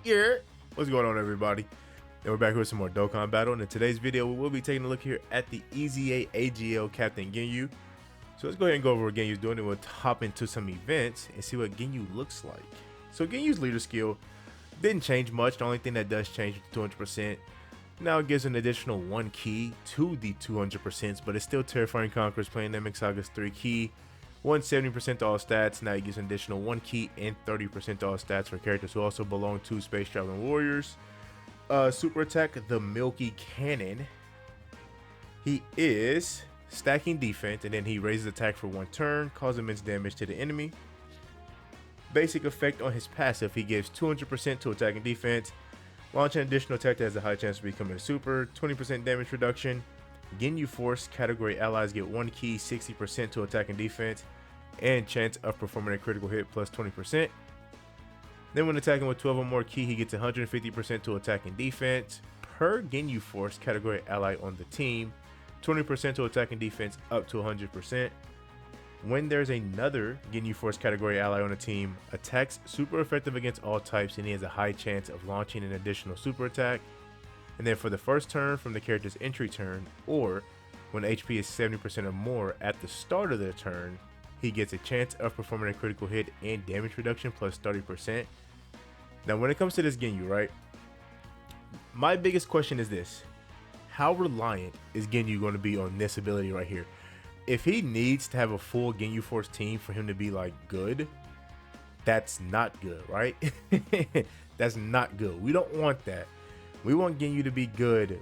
Yeah, what's going on, everybody? And we're back here with some more Dokkan battle. And in today's video, we will be taking a look here at the EZA AGL Captain GINYU. So let's go ahead and go over what GINYU's doing, and we'll hop into some events and see what GINYU looks like. So GINYU's leader skill didn't change much. The only thing that does change is 200%. Now it gives an additional 1 key to the 200%, but it's still Terrifying Conquerors, playing Dynamic Saga's 3 key. 170% to all stats. Now he gives an additional 1 key and 30% to all stats for characters who also belong to Space Traveling Warriors. Super attack, the Milky Cannon. He is stacking defense, and then he raises attack for 1 turn, causes immense damage to the enemy. Basic effect on his passive, he gives 200% to attack and defense. Launch an additional attack that has a high chance of becoming a super. 20% damage reduction. GINYU Force category allies get 1 key, 60% to attack and defense, and chance of performing a critical hit plus 20%. Then when attacking with 12 or more key, he gets 150% to attack and defense per GINYU Force category ally on the team, 20% to attack and defense up to 100%. When there's another GINYU Force category ally on the team, attacks super effective against all types, and he has a high chance of launching an additional super attack. And then for the first turn from the character's entry turn, or when HP is 70% or more at the start of their turn, he gets a chance of performing a critical hit and damage reduction plus 30%. Now when it comes to this GINYU, right, my biggest question is this: how reliant is GINYU going to be on this ability right here? If he needs to have a full GINYU Force team for him to be like good, that's not good, right? That's not good. We don't want that. We want GINYU to be good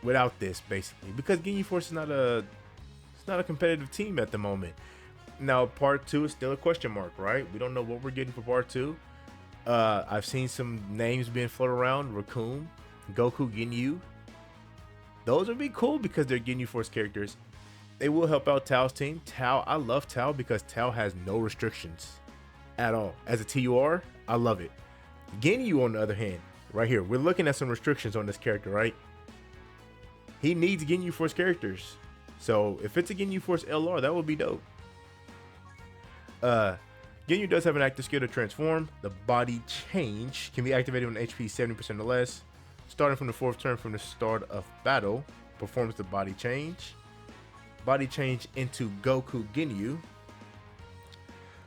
without this, basically, because GINYU Force is not a competitive team at the moment. Now part 2 is still a question mark, right? We don't know what we're getting for part 2. I've seen some names being floated around: Raccoon, Goku, GINYU. Those would be cool because they're GINYU Force characters. They will help out Tao's team. Tao, I love Tao because Tao has no restrictions at all. As a TUR, I love it. GINYU, on the other hand, right here, we're looking at some restrictions on this character, right? He needs GINYU Force characters. So if it's a GINYU Force LR, that would be dope. GINYU does have an active skill to transform. The body change can be activated when HP is 70% or less. Starting from the 4th turn from the start of battle, performs the body change. Body change into Goku GINYU.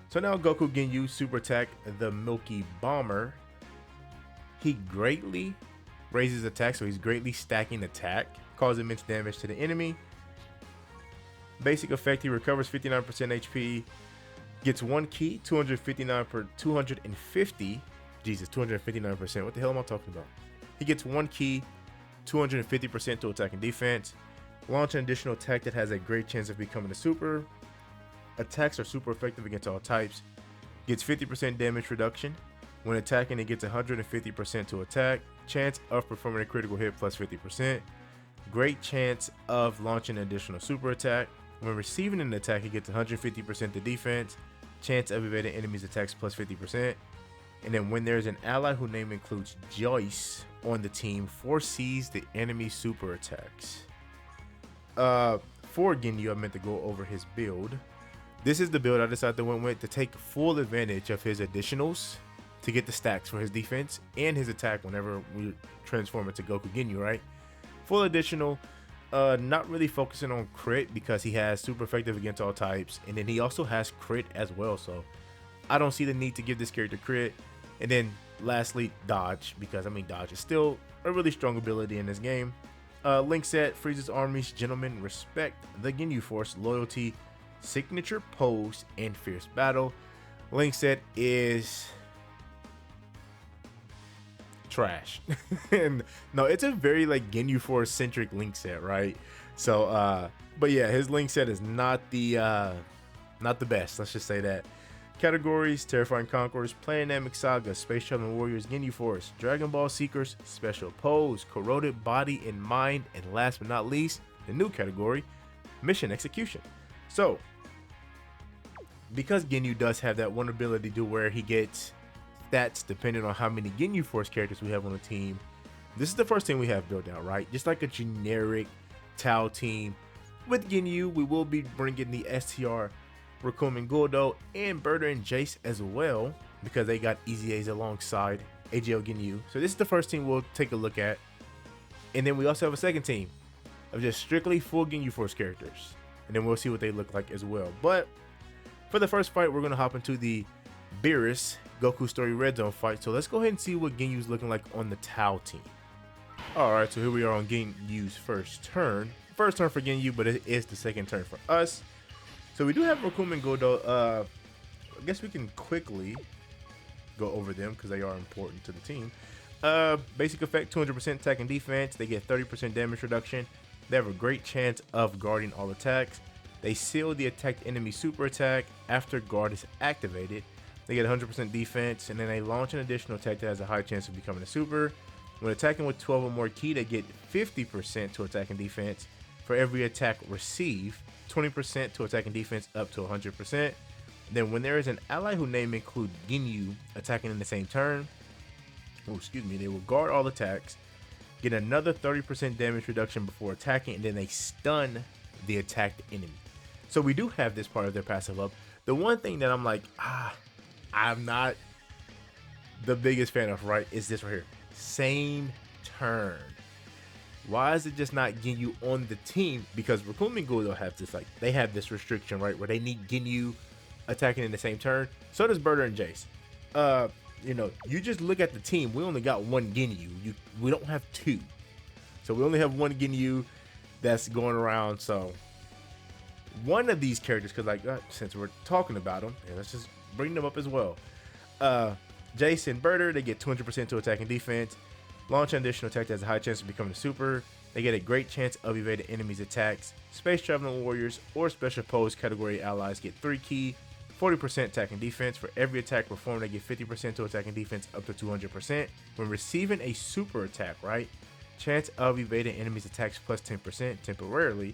So now Goku GINYU super attack, the Milky Bomber. He greatly raises attack, so he's greatly stacking attack, causing immense damage to the enemy. Basic effect, he recovers 59% HP, gets 1 key, 259 per 250. Jesus, 259%. What the hell am I talking about? He gets 1 key, 250% to attack and defense. Launch an additional attack that has a great chance of becoming a super. Attacks are super effective against all types. Gets 50% damage reduction. When attacking, it gets 150% to attack. Chance of performing a critical hit plus 50%. Great chance of launching an additional super attack. When receiving an attack, it gets 150% to defense. Chance of evading enemies' attacks plus 50%. And then when there's an ally whose name includes Joyce on the team, foresees the enemy super attacks. For GINYU, I meant to go over his build. This is the build I decided to went with to take full advantage of his additionals to get the stacks for his defense and his attack whenever we transform it to Goku GINYU, right? Full additional, not really focusing on crit because he has super effective against all types, and then he also has crit as well, so I don't see the need to give this character crit. And then lastly, dodge, because I mean dodge is still a really strong ability in this game. Link set, freezes armies, gentlemen, respect the GINYU Force, loyalty, signature pose, and fierce battle. Link set is trash. And no, it's a very like GINYU Force centric link set, right? So but yeah, his link set is not the best, let's just say that. Categories: Terrifying Conquerors, Dynamic Saga, Space Traveling Warriors, GINYU Force, Dragon Ball Seekers, Special Pose, Corroded Body and Mind, and last but not least, the new category, Mission Execution. So because GINYU does have that one ability to where he gets stats depending on how many GINYU Force characters we have on the team, this is the first thing we have built out, right? Just like a generic Tao team. With GINYU, we will be bringing the STR Raccoon and Guldo and Berta and Jace as well, because they got EZAs alongside AGL GINYU. So this is the first team we'll take a look at. And then we also have a second team of just strictly full GINYU Force characters. And then we'll see what they look like as well. But for the first fight, we're going to hop into the Beerus Goku Story Red Zone fight. So let's go ahead and see what GINYU's looking like on the Tau team. Alright, so here we are on GINYU's first turn. First turn for GINYU, but it is the second turn for us. So we do have Rakumen Godo. I guess we can quickly go over them because they are important to the team. Basic effect, 200% attack and defense. They get 30% damage reduction. They have a great chance of guarding all attacks. They seal the attacked enemy super attack after guard is activated. They get 100% defense, and then they launch an additional attack that has a high chance of becoming a super. When attacking with 12 or more ki, they get 50% to attack and defense for every attack received, 20% to attack and defense up to 100%. Then when there is an ally whose name includes GINYU attacking in the same turn, they will guard all attacks, get another 30% damage reduction before attacking, and then they stun the attacked enemy. So we do have this part of their passive up. The one thing that I'm like, I'm not the biggest fan of, right, is this right here. Same turn. Why is it just not GINYU on the team? Because Rakumen Godo have this, like, they have this restriction, right, where they need GINYU attacking in the same turn. So does Berter and Jace. You know, you just look at the team. We only got one GINYU. We don't have two. So we only have one GINYU that's going around. So one of these characters, because like since we're talking about them, let's just bring them up as well. Jace and Berter, they get 200% to attack and defense. Launch an additional attack that has a high chance of becoming a super. They get a great chance of evading enemies' attacks. Space traveling warriors or special pose category allies get 3 ki, 40% attack and defense. For every attack performed, they get 50% to attack and defense up to 200%. When receiving a super attack, right? Chance of evading enemies' attacks plus 10% temporarily.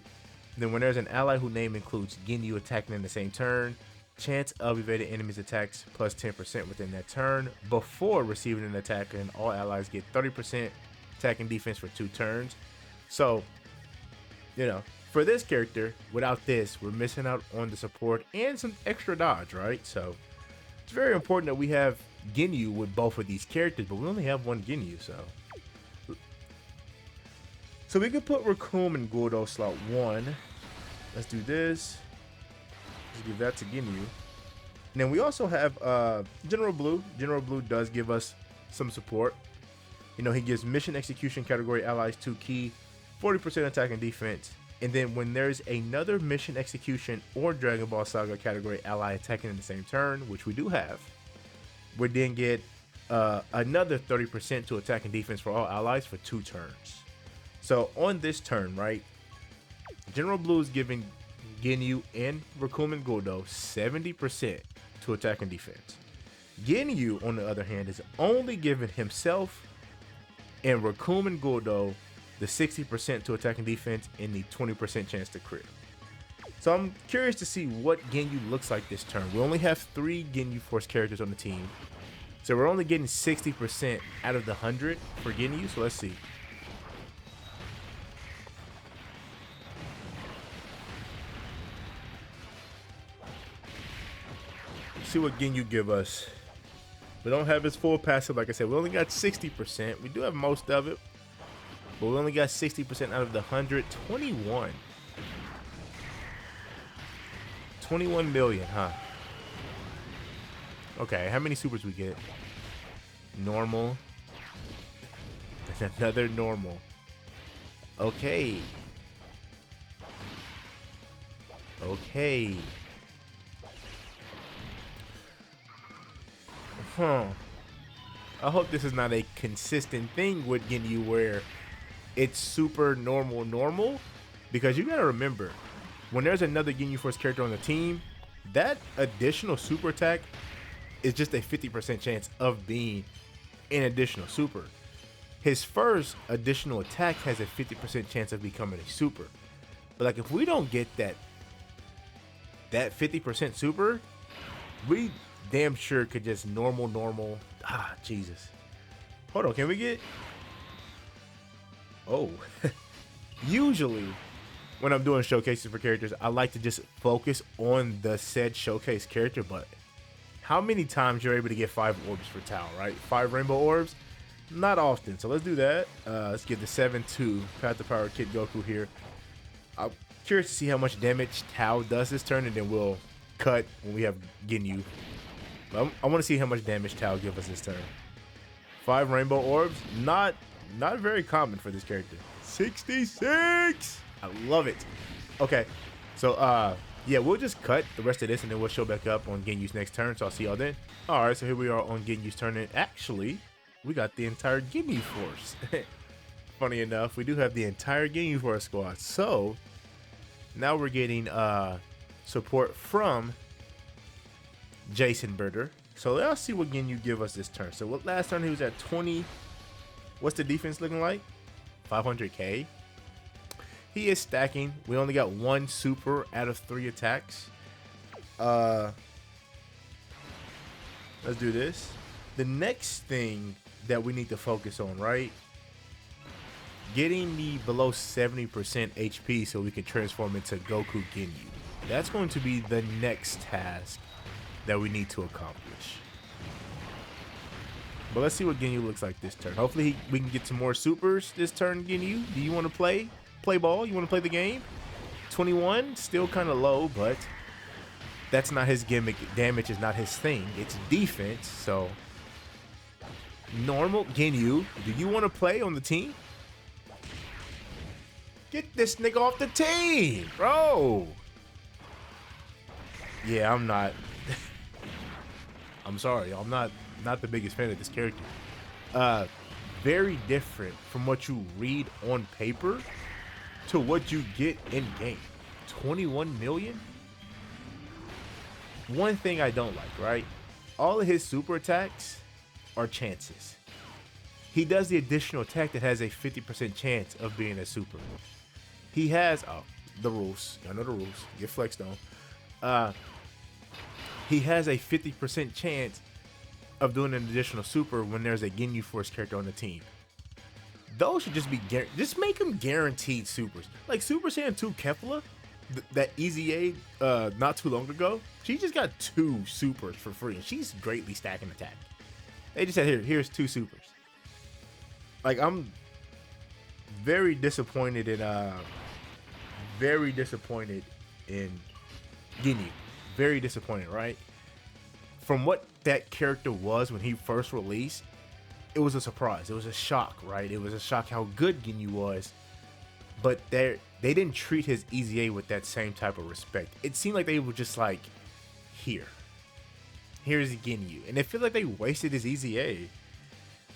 Then when there's an ally whose name includes GINYU attacking in the same turn, chance of evading enemies' attacks plus 10% within that turn before receiving an attack, and all allies get 30% attack and defense for 2 turns. So, you know, for this character, without this, we're missing out on the support and some extra dodge, right? So it's very important that we have GINYU with both of these characters, but we only have one GINYU, so we could put Rakumen Godo slot 1. Let's do this. Let's give that to GINYU. And then we also have General Blue. General Blue does give us some support. You know, he gives mission execution category allies 2 ki, 40% attack and defense. And then when there's another mission execution or Dragon Ball Saga category ally attacking in the same turn, which we do have, we then get another 30% to attack and defense for all allies for 2 turns. So on this turn, right, General Blue is giving GINYU and Rakumen Godo 70% to attack and defense. GINYU, on the other hand, is only giving himself and Rakumen Godo the 60% to attack and defense and the 20% chance to crit. So I'm curious to see what GINYU looks like this turn. We only have 3 GINYU Force characters on the team, so we're only getting 60% out of the 100 for GINYU. So let's see. See what GINYU give us. We don't have his full passive, like I said. We only got 60%. We do have most of it, but we only got 60% out of the 121. 21 million, huh? Okay, how many supers we get? Normal. Another normal. Okay. Okay. I hope this is not a consistent thing with GINYU where it's super normal, because you gotta remember, when there's another GINYU Force character on the team, that additional super attack is just a 50% chance of being an additional super. His first additional attack has a 50% chance of becoming a super. But like, if we don't get that 50% super, we damn sure could just normal. Jesus. Hold on, can we get... Oh. Usually, when I'm doing showcases for characters, I like to just focus on the said showcase character, but how many times you're able to get 5 orbs for Tao, right? 5 rainbow orbs, not often. So let's do that. Let's get the 7-2 Path to Power Kid Goku here. I'm curious to see how much damage Tao does this turn, and then we'll cut when we have Ginyu. But I want to see how much damage Tao gives us this turn. 5 rainbow orbs, not very common for this character. 66. I love it. Okay, so yeah, we'll just cut the rest of this and then we'll show back up on Ginyu's next turn. So I'll see y'all then. All right, so here we are on Ginyu's turn, and actually we got the entire Ginyu force. Funny enough, we do have the entire Ginyu Force squad. So now we're getting support from Jason Birder. So let's see what Ginyu give us this turn. So what last turn he was at 20. What's the defense looking like? 500k. He is stacking. We only got 1 super out of 3 attacks. Let's do this. The next thing that we need to focus on, right? Getting me below 70% HP so we can transform into Goku Ginyu. That's going to be the next task that we need to accomplish. But let's see what Ginyu looks like this turn. Hopefully we can get some more supers this turn, Ginyu. Do you want to play ball? You want to play the game? 21, still kind of low, but that's not his gimmick. Damage is not his thing. It's defense. So normal. Ginyu, do you want to play on the team? Get this nigga off the team, bro. Yeah, I'm not. I'm sorry, I'm not the biggest fan of this character. Very different from what you read on paper to what you get in game. 21 million. One thing I don't like, right? All of his super attacks are chances. He does the additional attack that has a 50% chance of being a super. He has the rules. Y'all know the rules. Get flexed on. He has a 50% chance of doing an additional super when there's a Ginyu Force character on the team. Those should just be just make them guaranteed supers. Like Super Saiyan 2 Kefla, that EZA not too long ago, she just got 2 supers for free, and she's greatly stacking attack. They just said here's 2 supers. Like, I'm very disappointed in Ginyu. Very disappointed, right? From what that character was when he first released, it was a surprise. It was a shock, right? It was a shock how good Ginyu was. But they didn't treat his EZA with that same type of respect. It seemed like they were just like, here's Ginyu. And I feel like they wasted his EZA.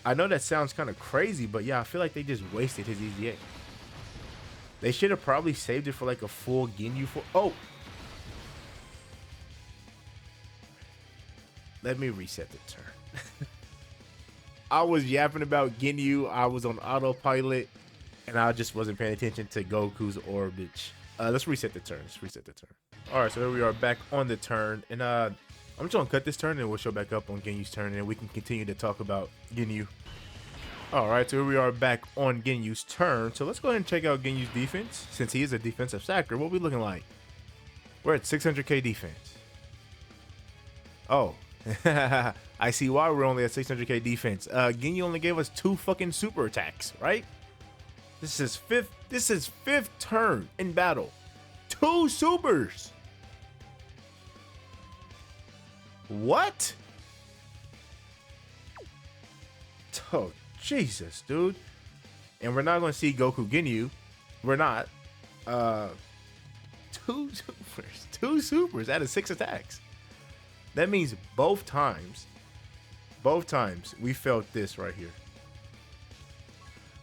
I know that sounds kind of crazy, but yeah, I feel like they just wasted his EZA. They should have probably saved it for like a full Ginyu for. Oh! Let me reset the turn. I was yapping about Ginyu. I was on autopilot, and I just wasn't paying attention to Goku's orbit. Let's reset the turn. All right, so here we are back on the turn, and I'm just gonna cut this turn, and we'll show back up on Ginyu's turn, and we can continue to talk about Ginyu. All right, so here we are back on Ginyu's turn. So let's go ahead and check out Ginyu's defense. Since he is a defensive stacker, what are we looking like? We're at 600k defense. Oh. I see why we're only at 600k defense. Ginyu only gave us 2 fucking super attacks, right? This is fifth turn in battle. 2 supers. What? Oh, Jesus, dude. And we're not going to see Goku Ginyu. We're not. 2 supers. 2 supers out of 6 attacks. That means both times we felt this right here.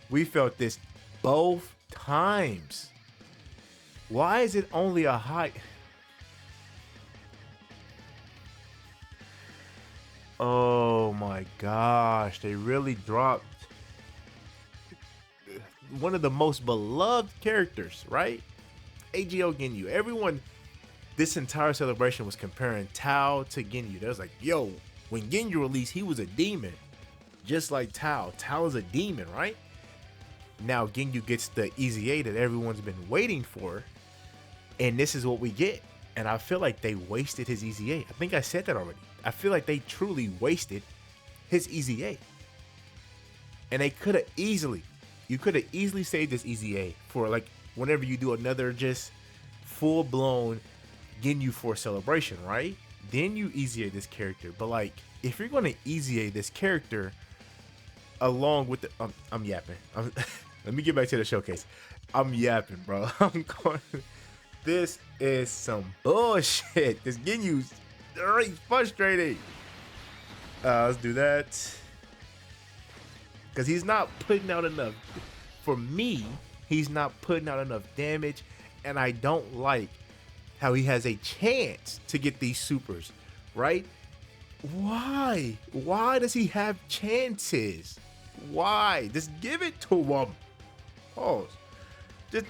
We felt this both times. Why is it only a high? Oh my gosh, they really dropped one of the most beloved characters, right? AGL Ginyu. Everyone, this entire celebration was comparing Tao to Ginyu. They was like, yo, when Ginyu released, he was a demon. Just like Tao. Tao is a demon, right? Now Ginyu gets the EZA that everyone's been waiting for. And this is what we get. And I feel like they wasted his EZA. I think I said that already. I feel like they truly wasted his EZA. And they could have easily, you could have easily saved this EZA for like whenever you do another just full blown GINYU Force celebration, right? Then you EZA this character. But like, if you're going to EZA this character along with the, I'm yapping. Let me get back to the showcase. I'm yapping, bro. I'm going. This is some bullshit. This GINYU's very frustrating. Let's do that. Because he's not putting out enough. For me, he's not putting out enough damage. And I don't like how he has a chance to get these supers, right? Why? Why does he have chances? Why? Just give it to him. Pause. Just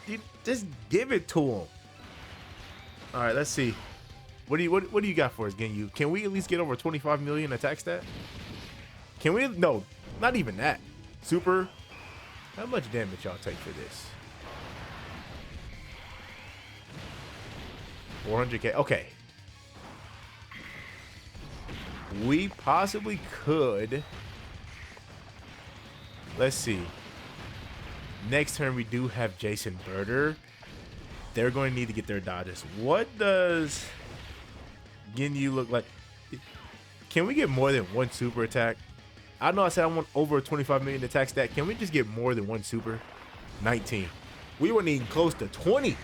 give it to him. All right, let's see. What do you got for us, GINYU? Can we at least get over 25 million attack stat? Can we? No, not even that. Super. How much damage y'all take for this? 400k. Okay. We possibly could. Let's see. Next turn we do have Jason Birder. They're going to need to get their dodges. What does GINYU look like? Can we get more than one super attack? I know I said I want over 25 million attack stat. Can we just get more than one super? 19. We weren't even close to 20.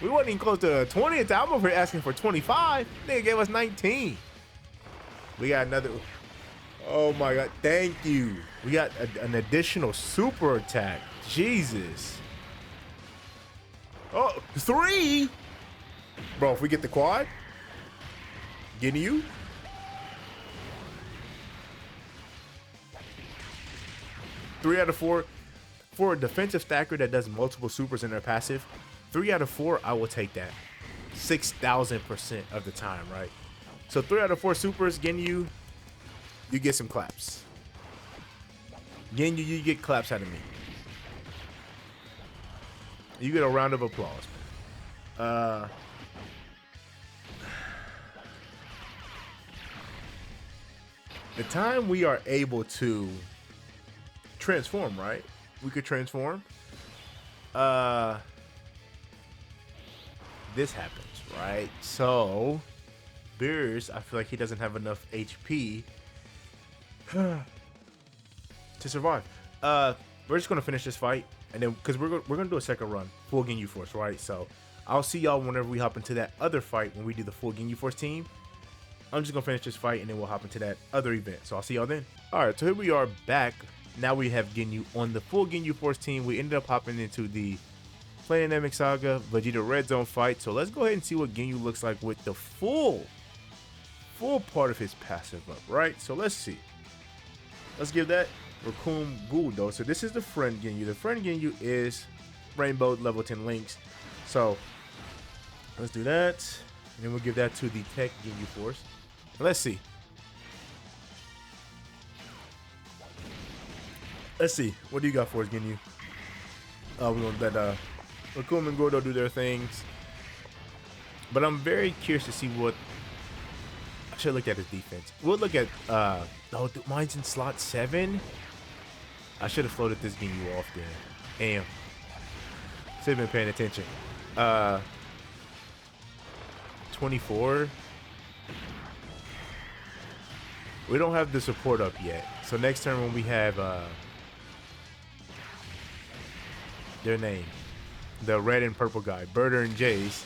We weren't even close to 20 attack. I'm over here asking for 25. Nigga gave us 19. We got another. Oh my God. Thank you. We got an additional super attack. Jesus. Oh, 3? Bro, if we get the quad, GINYU. Three out of 4 for a defensive stacker that does multiple supers in their passive. 3 out of 4, I will take that 6,000% of the time, right? So 3 out of 4 supers, GINYU, you get some claps. GINYU, you get claps out of me. You get a round of applause. The time we are able to transform, right? We could transform. This happens, right? So Beers, I feel like he doesn't have enough HP to survive. We're just gonna finish this fight, and then because we're gonna do a second run, full GINYU Force, right? So I'll see y'all whenever we hop into that other fight when we do the full GINYU Force team. I'm just gonna finish this fight, and then we'll hop into that other event. So I'll see y'all then. All right, so here we are back. Now we have GINYU on the full GINYU Force team. We ended up hopping into the Dynamic Saga Vegeta Red Zone fight. So let's go ahead and see what GINYU looks like with the full part of his passive up, right? So let's see. Let's give that Raccoon Ghoul though. So this is the friend GINYU. The friend GINYU is Rainbow level 10 links. So let's do that. And then we'll give that to the Tech GINYU Force. And let's see. Let's see. What do you got for us, GINYU? We're going to let Raccoon and Gordo do their things. But I'm very curious to see what... I should look at his defense. We'll look at... oh, mine's in slot 7? I should have floated this GINYU off there. Damn. Should have been paying attention. 24. We don't have the support up yet. So next turn when we have their name, the red and purple guy, Birder and Jace,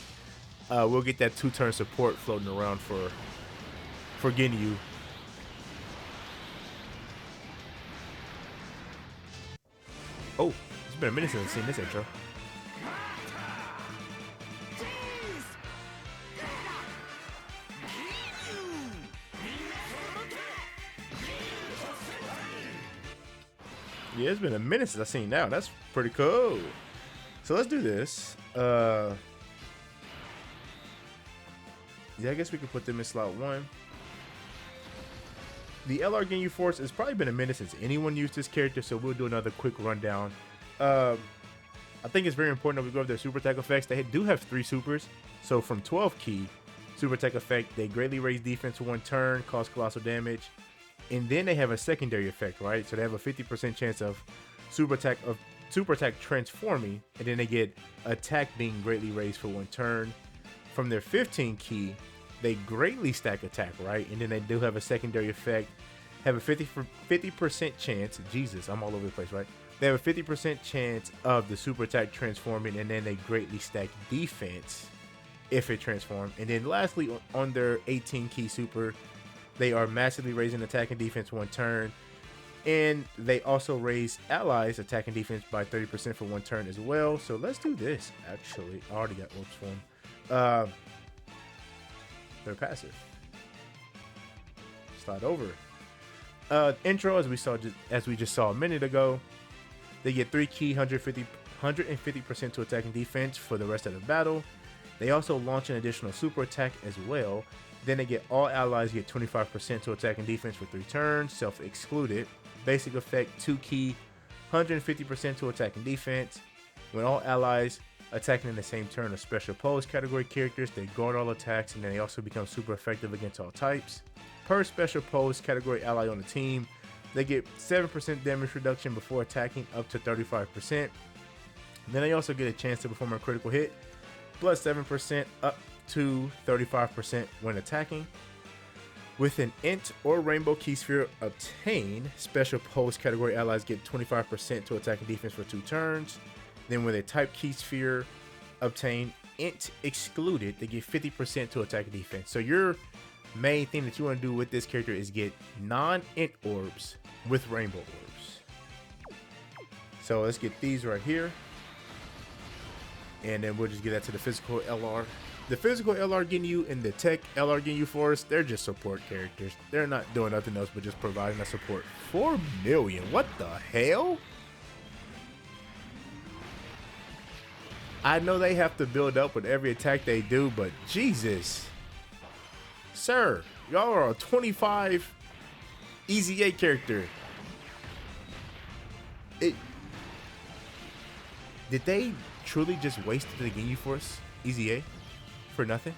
we'll get that 2-turn support floating around for GINYU. Oh, it's been a minute since I've seen this intro. Yeah, it's been a minute since I've seen that. That's pretty cool. So let's do this. Yeah, I guess we could put them in slot 1. The LR GINYU Force, it's probably been a minute since anyone used this character, so we'll do another quick rundown. I think it's very important that we go over their super attack effects. They do have 3 supers. So from 12 key, super attack effect, they greatly raise defense for 1 turn, cause colossal damage. And then they have a secondary effect, right? So they have a 50% chance of super attack transforming, and then they get attack being greatly raised for 1 turn. From their 15 key, they greatly stack attack, right? And then they do have a secondary effect, have a 50% chance. Jesus, I'm all over the place, right? They have a 50% chance of the super attack transforming, and then they greatly stack defense if it transforms. And then lastly, on their 18 key super, they are massively raising attack and defense 1 turn. And they also raise allies attack and defense by 30% for 1 turn as well. So let's do this. Actually, I already got orbs for them. They're passive. Slide over. Intro, as we just saw a minute ago, they get 3 key, 150% to attack and defense for the rest of the battle. They also launch an additional super attack as well. Then they get all allies get 25% to attack and defense for 3 turns, self-excluded. Basic effect, 2 key, 150% to attack and defense. When all allies attacking in the same turn are special pose category characters, they guard all attacks, and then they also become super effective against all types. Per special pose category ally on the team, they get 7% damage reduction before attacking up to 35%. Then they also get a chance to perform a critical hit, plus 7% up to 35% when attacking. With an int or rainbow key sphere obtained, special pose category allies get 25% to attack and defense for 2 turns. Then with a type key sphere obtained, int excluded, they get 50% to attack and defense. So your main thing that you want to do with this character is get non-int orbs with rainbow orbs. So let's get these right here. And then we'll just get that to the physical LR. The physical LR GINYU and the tech LR GINYU Force, they're just support characters. They're not doing nothing else but just providing that support. 4 million, what the hell? I know they have to build up with every attack they do, but Jesus. Sir, y'all are a 25 EZA character. Did they truly just wasted the GINYU Force EZA for nothing?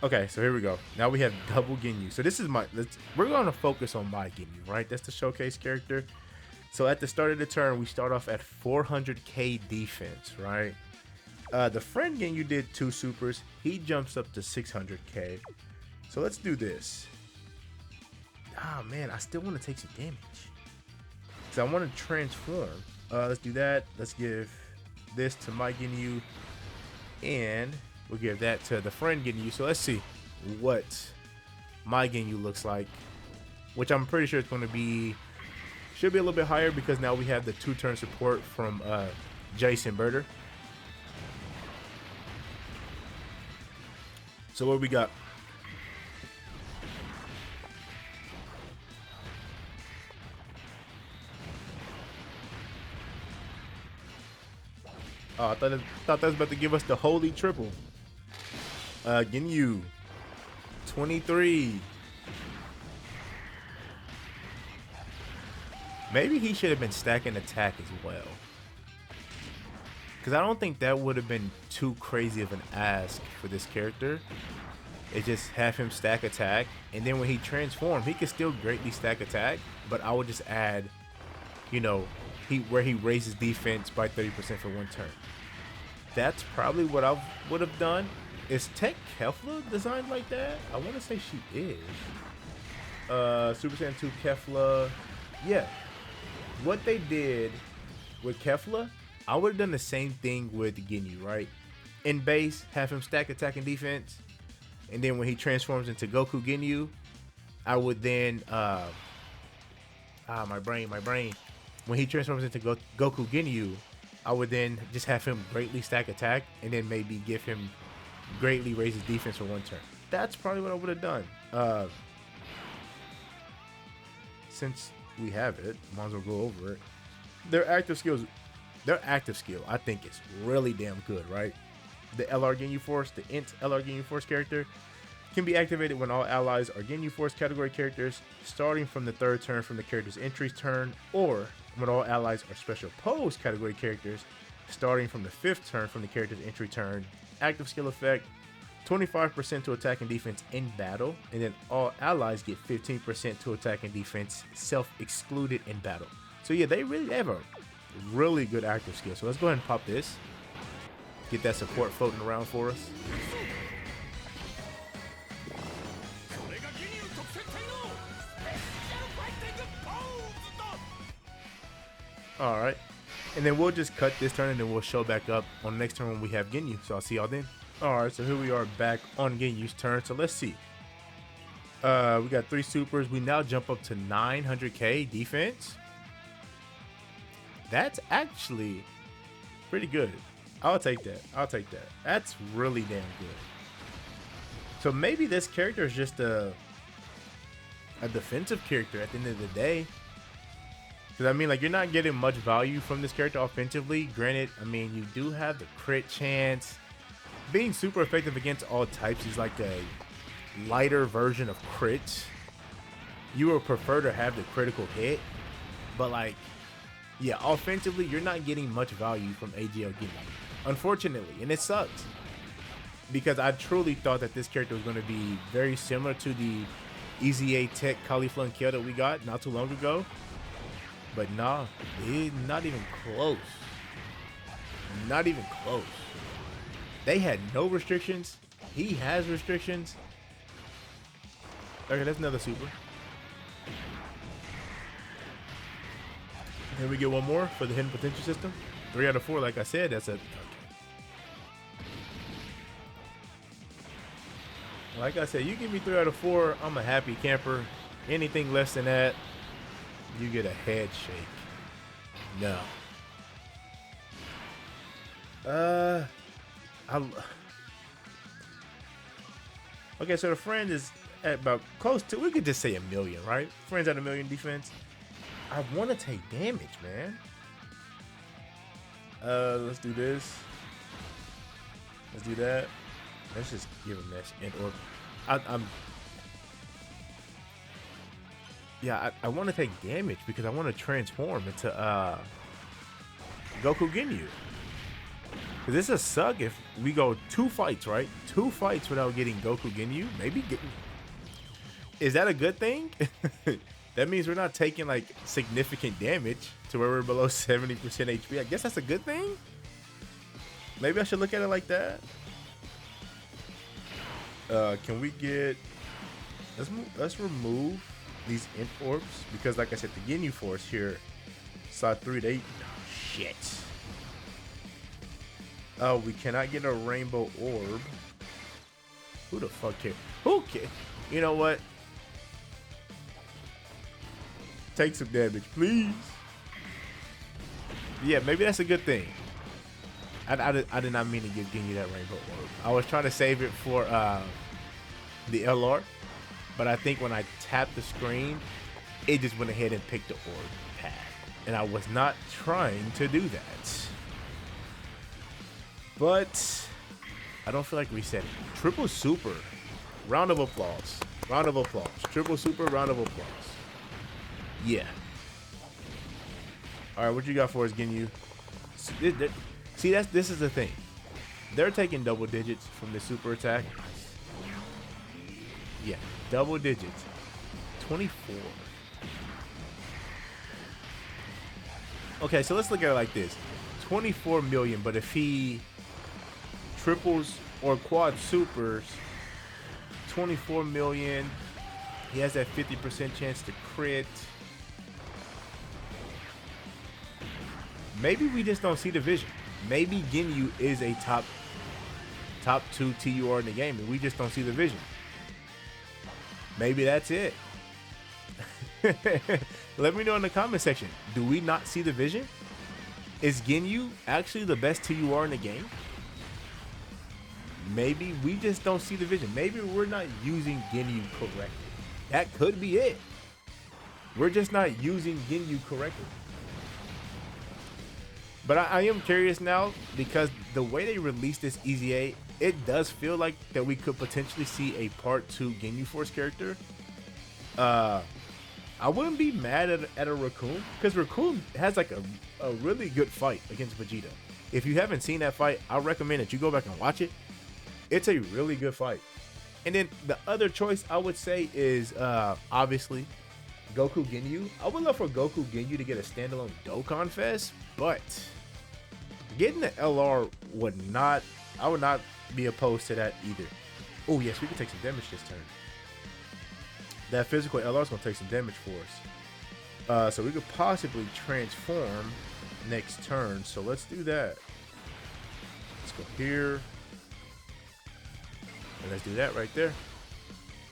Okay, so here we go. Now we have double GINYU. So this is we're going to focus on my GINYU, right? That's the showcase character. So at the start of the turn, we start off at 400k defense, right? The friend GINYU did 2 supers. He jumps up to 600k. So let's do this. Ah, man, I still want to take some damage. So I want to transform. Let's do that. Let's give this to my GINYU, and we'll give that to the friend GINYU. So let's see what my GINYU looks like, which I'm pretty sure it's going to be, should be a little bit higher because now we have the 2-turn support from Jason Birder. So what we got? Oh, I thought that was about to give us the holy triple. GINYU 23. Maybe he should have been stacking attack as well, because I don't think that would have been too crazy of an ask for this character. It just have him stack attack, and then when he transforms, he can still greatly stack attack, but I would just add, you know, where he raises defense by 30% for 1 turn. That's probably what I would have done. Is Tech Kefla designed like that? I want to say she is. Super Saiyan 2 Kefla. Yeah. What they did with Kefla, I would have done the same thing with GINYU, right? In base, have him stack attack and defense. And then when he transforms into Goku GINYU, I would then my brain. When he transforms into Goku GINYU, I would then just have him greatly stack attack, and then maybe give him greatly raise his defense for 1 turn. That's probably what I would have done. Since we have it, might as well go over it. Their active skill, I think, is really damn good, right? The LR GINYU Force, the int LR GINYU Force character, Can be activated when all allies are GINYU Force category characters, starting from the 3rd turn from the character's entry's turn, or when all allies are special pose category characters, starting from the 5th turn from the character's entry turn. Active skill effect, 25% to attack and defense in battle, and then all allies get 15% to attack and defense, self-excluded in battle. So yeah, they have a really good active skill. So let's go ahead and pop this. Get that support floating around for us. All right, and then we'll just cut this turn and then we'll show back up on the next turn when we have GINYU. So I'll see y'all then. All right, so here we are back on GINYU's turn. So let's see. We got 3 supers. We now jump up to 900k defense. That's actually pretty good. I'll take that. I'll take that. That's really damn good. So maybe this character is just a defensive character at the end of the day. Because, I mean, like, you're not getting much value from this character offensively. Granted, I mean, you do have the crit chance. Being super effective against all types is like a lighter version of crits. You would prefer to have the critical hit. But, like, yeah, offensively, you're not getting much value from AGL GINYU. Unfortunately, and it sucks. Because I truly thought that this character was going to be very similar to the EZA Tech Cauliflower Kill that we got not too long ago. But nah, it's not even close. Not even close. They had no restrictions. He has restrictions. Okay, that's another super. Here we get one more for the hidden potential system. 3 out of 4, like I said, that's a... Okay. Like I said, you give me 3 out of 4, I'm a happy camper. Anything less than that, you get a head shake. No. Okay, so the friend is at about close to, we could just say 1 million, right? Friend's at 1 million defense. I want to take damage, man. Let's do this. Let's do that. Let's just give him that. I want to take damage because I want to transform into Goku GINYU. Because this is suck if we go 2 fights, right? 2 fights without getting Goku GINYU. Maybe getting... Is that a good thing? That means we're not taking like significant damage to where we're below 70% HP. I guess that's a good thing. Maybe I should look at it like that. Can we get... Let's remove these int orbs because, like I said, the GINYU force here, side 3 to 8. Shit. Oh, we cannot get a rainbow orb. Who the fuck cares? Who cares? You know what? Take some damage, please. Yeah, maybe that's a good thing. I did not mean to give GINYU that rainbow orb. I was trying to save it for the LR. But I think when I tapped the screen, it just went ahead and picked the orb path. And I was not trying to do that. But I don't feel like resetting. Triple super. Round of applause. Round of applause. Triple super, round of applause. Yeah. Alright, what you got for us, GINYU? See, this is the thing. They're taking double digits from the super attack. Yeah. Double digits. 24. Okay, so let's look at it like this. 24 million, but if he triples or quad supers, 24 million. He has that 50% chance to crit. Maybe we just don't see the vision. Maybe GINYU is a top 2 TUR in the game, and we just don't see the vision. Maybe that's it. Let me know in the comment section. Do we not see the vision? Is GINYU actually the best TUR in the game? Maybe we just don't see the vision. Maybe we're not using GINYU correctly. That could be it. We're just not using GINYU correctly. But I am curious now because the way they released this EZA it does feel like that we could potentially see a part 2 Ginyu Force character. I wouldn't be mad at a Raccoon, because Raccoon has like a really good fight against Vegeta. If you haven't seen that fight, I recommend that you go back and watch it. It's a really good fight. And then the other choice I would say is obviously Goku Ginyu. I would love for Goku Ginyu to get a standalone Dokkan Fest, but getting the LR would not, I would not be opposed to that either. Oh yes, we can take some damage this turn. That physical LR is going to take some damage for us. So we could possibly transform next turn. So let's do that. Let's go here. And let's do that right there.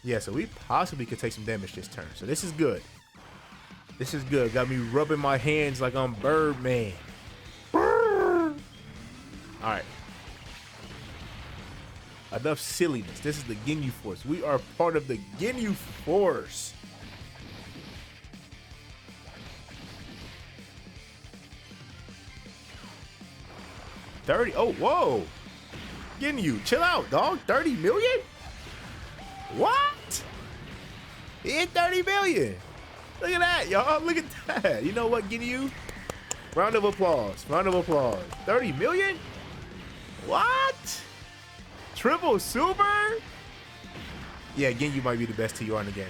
Yeah, so we possibly could take some damage this turn. So this is good. This is good. Got me rubbing my hands like I'm Birdman. Alright. Enough silliness. This is the Ginyu Force. We are part of the Ginyu Force. $30. Oh, whoa. Ginyu, chill out, dog. 30 million? What? He hit 30 million. Look at that, y'all. Look at that. You know what, Ginyu? Round of applause. Round of applause. 30 million? What? Triple super? Yeah, Ginyu might be the best TR in the game.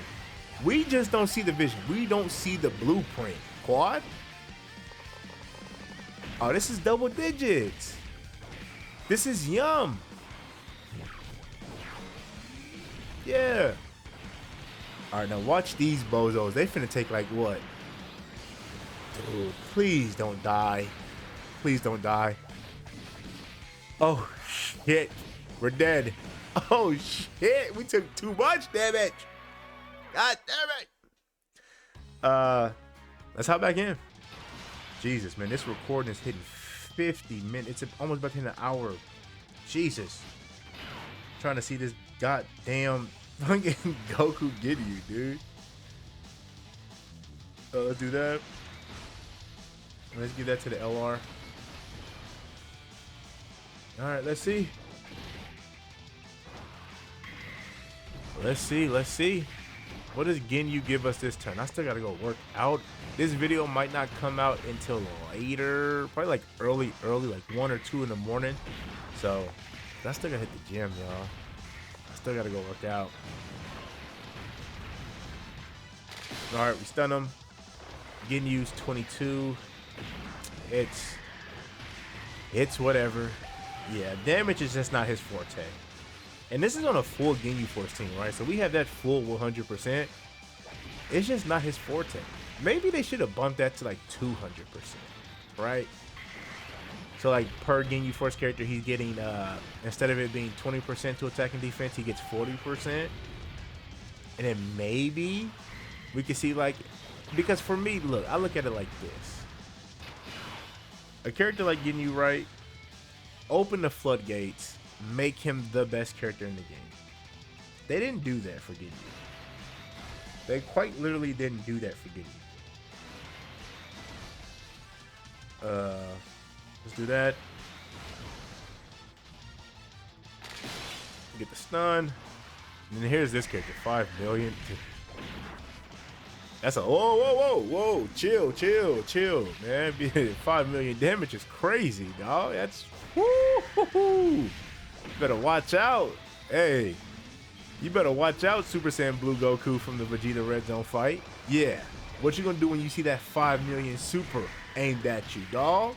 We just don't see the vision. We don't see the blueprint. Quad? Oh, this is double digits. This is yum. Yeah. All right, now watch these bozos. They finna take like what? Dude, please don't die. Please don't die. Oh, shit. We're dead. Oh, shit. We took too much damage. God damn it. Let's hop back in. Jesus, man. This recording is hitting 50 minutes. It's almost about to hit an hour. Jesus. Trying to see this goddamn fucking Goku Ginyu, dude. Let's do that. Let's give that to the LR. Alright, let's see. Let's see, let's see. What does Ginyu give us this turn? I still gotta go work out. This video might not come out until later. Probably like early, like 1 or 2 in the morning. So, I still gotta hit the gym, y'all. I still gotta go work out. Alright, we stun him. Ginyu's 22. It's whatever. Yeah, damage is just not his forte. And this is on a full Ginyu Force team, right? So we have that full 100%. It's just not his forte. Maybe they should have bumped that to like 200%, right? So like per Ginyu Force character, he's getting, instead of it being 20% to attack and defense, he gets 40%. And then maybe we could see like, because for me, look, I look at it like this. A character like Ginyu, right? Open the floodgates, make him the best character in the game. They didn't do that for Ginyu. They quite literally didn't do that for Ginyu. Let's do that. Get the stun. And then here's this character, 5 million. That's a whoa, chill, man. 5 million damage is crazy, dog. That's woo. Better watch out. Hey, you better watch out, Super Saiyan Blue Goku from the Vegeta Red Zone fight. Yeah, what you gonna do when you see that 5 million super aimed at you, dog?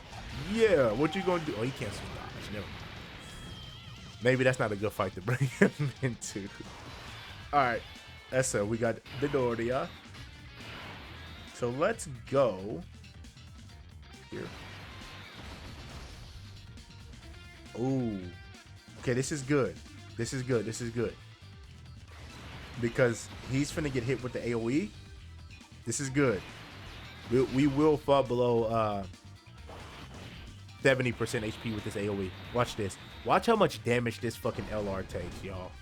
Yeah, what you gonna do? Oh, he can't switch dodge. Never mind. Maybe that's not a good fight to bring him into. All right, that's we got Midoriya. So let's go here. Ooh. Okay, this is good. This is good. Because he's finna get hit with the AoE. This is good. We will fall below 70% HP with this AoE. Watch this. Watch how much damage this fucking LR takes, y'all.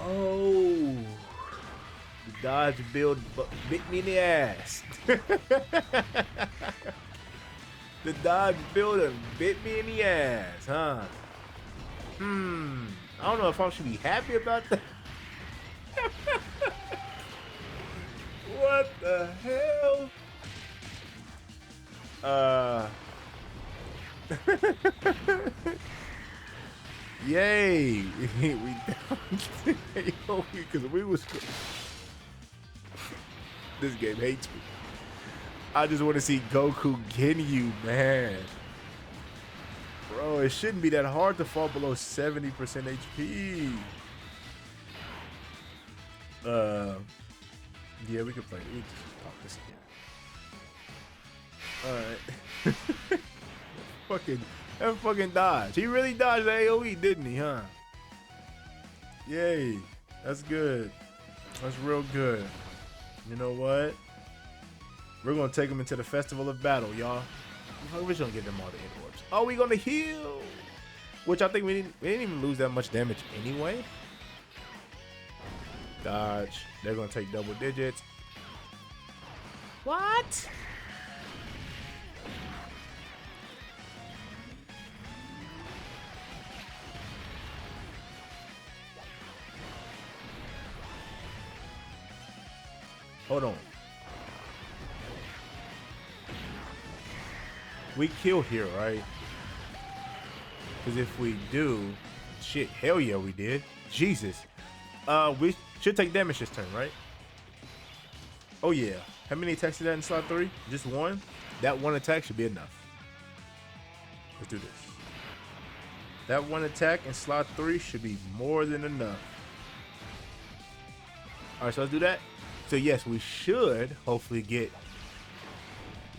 Oh, dodge build bit me in the ass. The dodge build bit me in the ass, huh? I don't know if I should be happy about that. What the hell? Yay! We because we was. This game hates me. I just want to see Goku GINYU, man. Bro, it shouldn't be that hard to fall below 70% HP. Yeah, we can play. We can just pop this again. All right. That fucking dodge. He really dodged the AoE, didn't he, huh? Yay. That's good. That's real good. You know what? We're going to take him into the Festival of Battle, y'all. We're just going to give them all the hit orbs. Oh, we going to heal. Which I think we didn't even lose that much damage anyway. Dodge. They're going to take double digits. What? Hold on. We kill here, right? Because if we do, shit, hell yeah, we did. Jesus. We should take damage this turn, right? Oh yeah. How many attacks is that in slot 3? Just one? That one attack should be enough. Let's do this. That one attack in slot 3 should be more than enough. Alright, so let's do that. So yes, we should hopefully get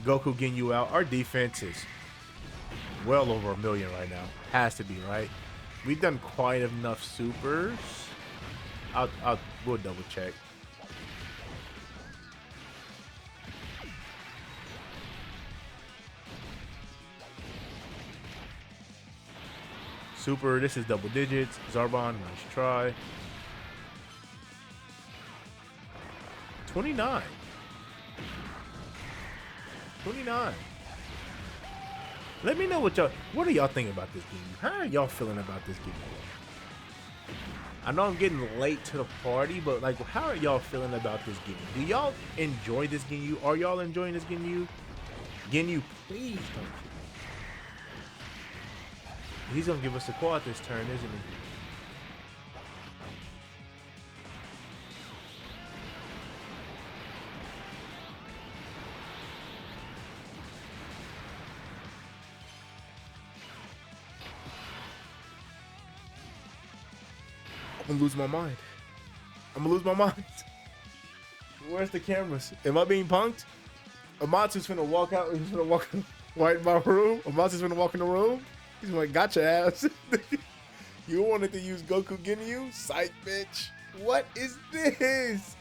Goku GINYU out. Our defense is well over 1 million right now. Has to be, right? We've done quite enough supers. We'll double check. Super, this is double digits. Zarbon, nice try. 29. 29. Let me know what are y'all thinking about this game? How are y'all feeling about this game? I know I'm getting late to the party, but like, how are y'all feeling about this game? Do y'all enjoy this GINYU? Are y'all enjoying this GINYU? GINYU, please don't. He's gonna give us a quad this turn, isn't he? I'm gonna lose my mind. I'm gonna lose my mind. Where's the cameras? Am I being punked? Amatsu's finna walk out. He's finna walk right in my room. Amatsu's finna walk in the room. He's like, gotcha ass. You wanted to use Goku GINYU? Psych, bitch. What is this?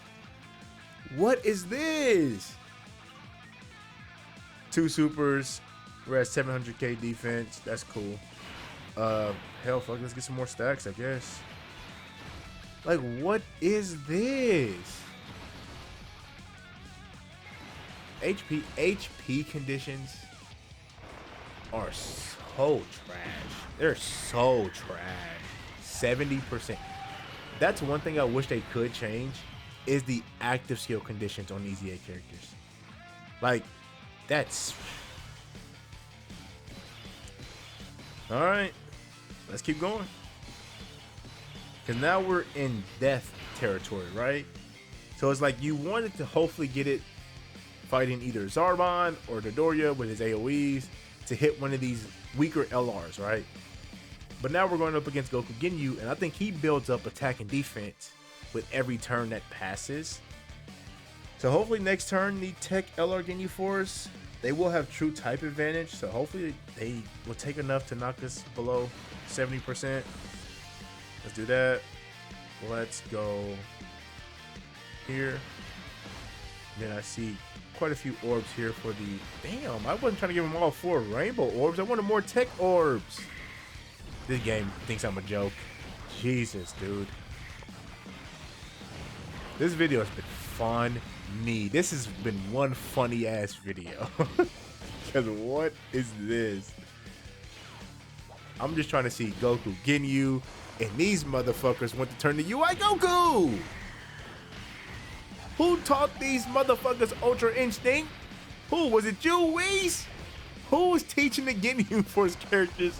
What is this? 2 supers. We're at 700k defense. That's cool. Hell, fuck. Let's get some more stacks, I guess. Like, what is this? HP conditions are so trash. They're so trash. 70%. That's one thing I wish they could change is the active skill conditions on EZA characters. Like, that's... Alright. Let's keep going. Because now we're in death territory, right? So it's like you wanted to hopefully get it fighting either Zarbon or Dodoria with his AoEs to hit one of these weaker LRs, right? But now we're going up against Goku GINYU, and I think he builds up attack and defense with every turn that passes. So hopefully next turn, the Tech LR GINYU Force, they will have true type advantage. So hopefully they will take enough to knock us below 70%. Let's do that. Let's go here. Then I see quite a few orbs here for the... Damn, I wasn't trying to give them all 4 rainbow orbs. I wanted more tech orbs. This game thinks I'm a joke. Jesus, dude. This video has been funny. This has been one funny ass video. Because what is this? I'm just trying to see Goku, Ginyu, and these motherfuckers want to turn to UI Goku. Who taught these motherfuckers Ultra Instinct? Who was it? You, Whis? Who was teaching the Ginyu Force characters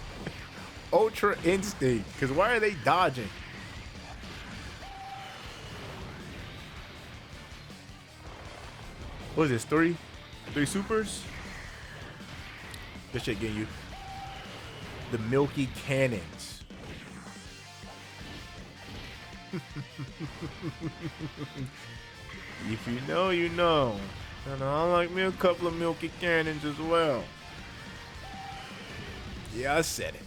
Ultra Instinct? Because why are they dodging? What is this? Three supers? Good shit, Ginyu. The Milky Cannons. If you know, you know. And I like me a couple of Milky Cannons as well. Yeah, I said it.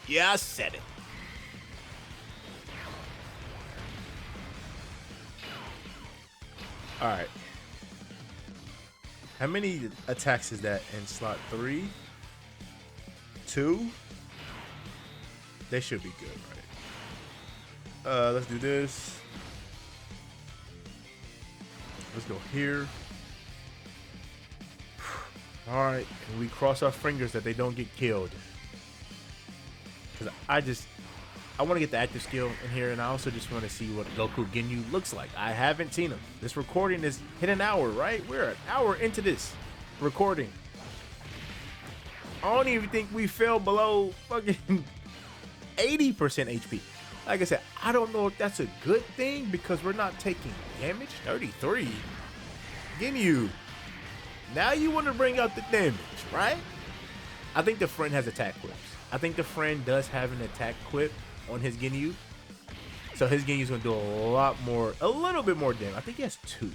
Yeah, I said it. All right. How many attacks is that in slot 3? 2? They should be good, right? Let's do this. Let's go here. All right, and we cross our fingers that they don't get killed. Because I want to get the active skill in here, and I also just want to see what Goku Ginyu looks like. I haven't seen him. This recording is hit an hour, right? We're an hour into this recording. I don't even think we fell below fucking 80% HP. Like I said, I don't know if that's a good thing because we're not taking damage. 33. Ginyu. Now you want to bring out the damage, right? I think the friend has attack quips. I think the friend does have an attack quip on his Ginyu. So his Ginyu's going to do a little bit more damage. I think he has 2.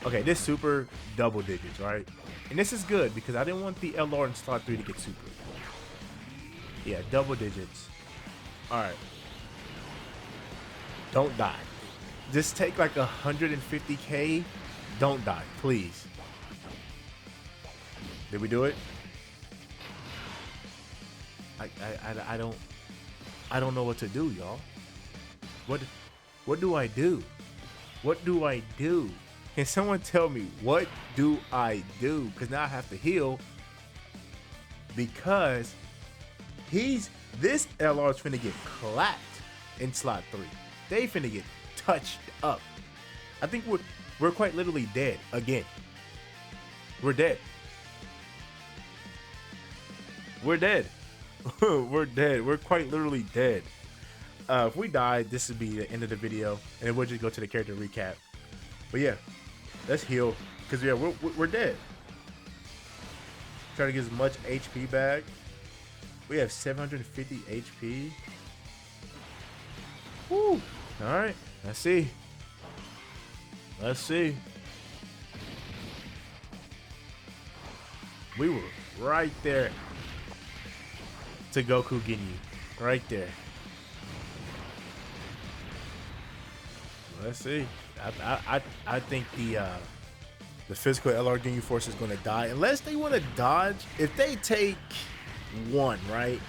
Okay, this super double digits, right? And this is good because I didn't want the LR in slot 3 to get super. Yeah, double digits. All right. Don't die. Just take like 150k. Don't die, please. Did we do it? I don't know what to do, y'all. What do I do? What do I do? Can someone tell me what do I do? Because now I have to heal because this LR is finna get clapped in slot 3. They finna get touched up. I think we're quite literally dead again. We're dead. We're dead. We're dead. We're quite literally dead. If we die, this would be the end of the video, and then we'll just go to the character recap. But yeah, let's heal because yeah, we're dead. Try to get as much HP back. We have 750 HP. Woo! All right, let's see. Let's see. We were right there to Goku Ginyu, right there. Let's see. I think the physical LR Ginyu Force is going to die unless they want to dodge. If they take 1, right?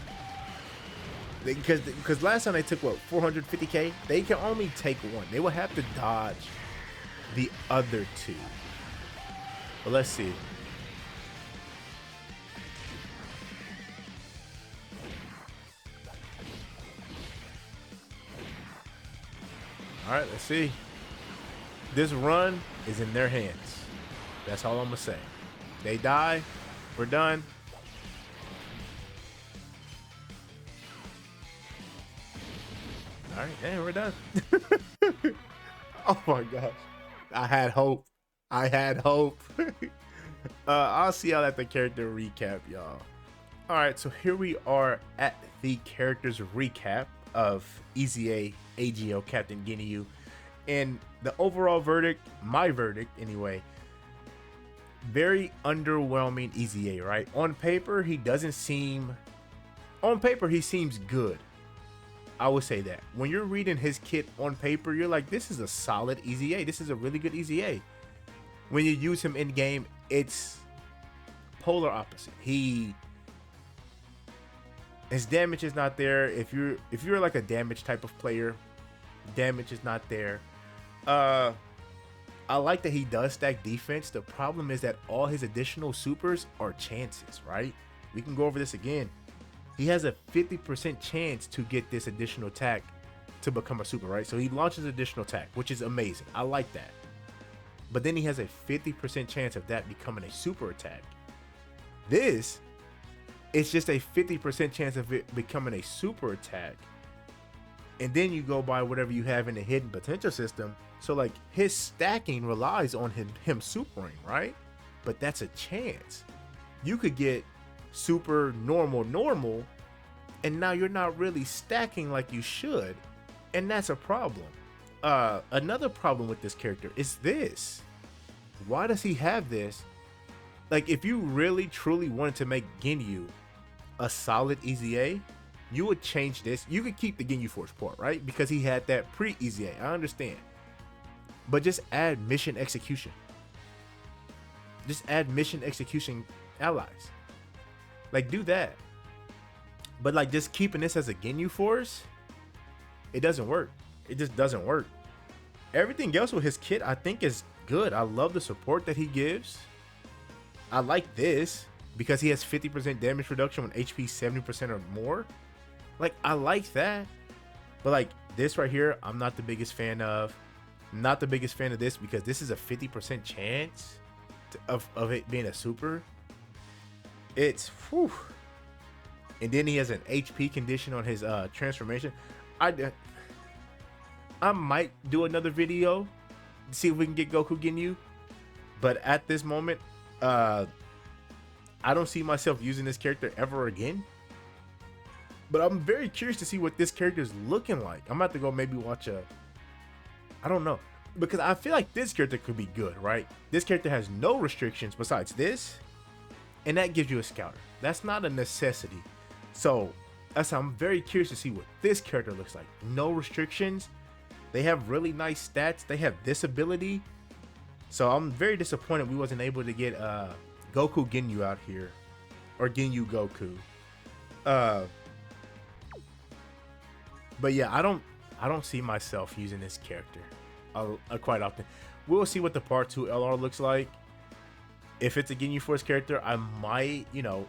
Because last time they took what 450k, they can only take 1. They will have to dodge the other 2. But let's see. All right, let's see. This run is in their hands. That's all I'm gonna say. They die, we're done. All right, and we're done. Oh my gosh, I had hope. I had hope. I'll see y'all at the character recap, y'all. All right, so here we are at the characters recap of EZA AGL Captain Ginyu, and the overall verdict, my verdict anyway, very underwhelming EZA, right? On paper, he seems good. I would say that. When you're reading his kit on paper, you're like, this is a solid EZA. This is a really good EZA. When you use him in game, it's polar opposite. His damage is not there. If you're like a damage type of player, damage is not there. I like that he does stack defense. The problem is that all his additional supers are chances, right? We can go over this again. He has a 50% chance to get this additional attack to become a super, right? So he launches additional attack, which is amazing. I like that. But then he has a 50% chance of that becoming a super attack. This is just a 50% chance of it becoming a super attack. And then you go by whatever you have in the hidden potential system. So like his stacking relies on him supering, right? But that's a chance. You could get super normal, and now you're not really stacking like you should. And that's a problem. Another problem with this character is this. Why does he have this? Like, if you really truly wanted to make GINYU a solid EZA, you would change this. You could keep the GINYU Force part, right? Because he had that pre-EZA. I understand. But just add mission execution. Just add mission execution allies. Like, do that. But like, just keeping this as a GINYU Force, it doesn't work. It just doesn't work. Everything else with his kit, I think, is good. I love the support that he gives. I like this because he has 50% damage reduction when HP 70% or more. Like, I like that. But like this right here, I'm not the biggest fan of. Not the biggest fan of this because this is a 50% chance of it being a super. It's whew. And then he has an HP condition on his transformation. I might do another video to see if we can get Goku GINYU, but at this moment, I don't see myself using this character ever again. But I'm very curious to see what this character is looking like. I'm about to go maybe watch I don't know, because I feel like this character could be good, right? This character has no restrictions besides this, and that gives you a scouter. That's not a necessity. So I'm very curious to see what this character looks like. No restrictions. They have really nice stats. They have this ability. So I'm very disappointed we wasn't able to get Goku GINYU out here, or GINYU Goku. But yeah, I don't see myself using this character quite often. We'll see what the part 2 LR looks like. If it's a GINYU Force character, I might, you know,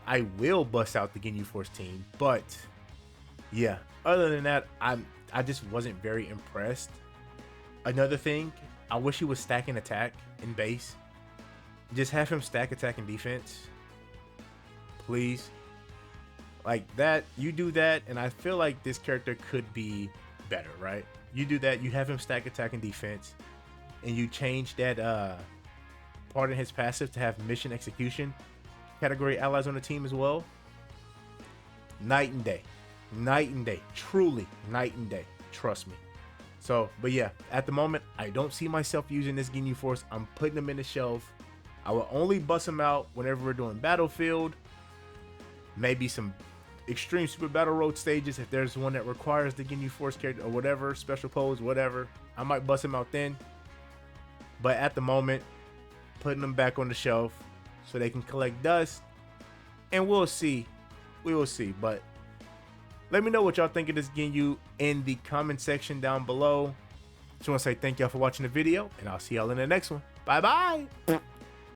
I will bust out the GINYU Force team. But yeah, other than that, I just wasn't very impressed. Another thing, I wish he was stacking attack in base. Just have him stack attack and defense, please. Like that, you do that, and I feel like this character could be better, right? You do that, you have him stack attack and defense, and you change that part in his passive to have mission execution category allies on the team as well. Night and day. Night and day. Truly night and day. Trust me. So, but yeah, at the moment, I don't see myself using this GINYU Force. I'm putting them in the shelf. I will only bust them out whenever we're doing Battlefield. Maybe some Extreme Super Battle Road stages. If there's one that requires the GINYU Force character or whatever, special pose, whatever, I might bust them out then. But at the moment, putting them back on the shelf so they can collect dust. And we'll see. We will see. But let me know what y'all think of this GINYU in the comment section down below. Just want to say thank y'all for watching the video, and I'll see y'all in the next one. Bye bye.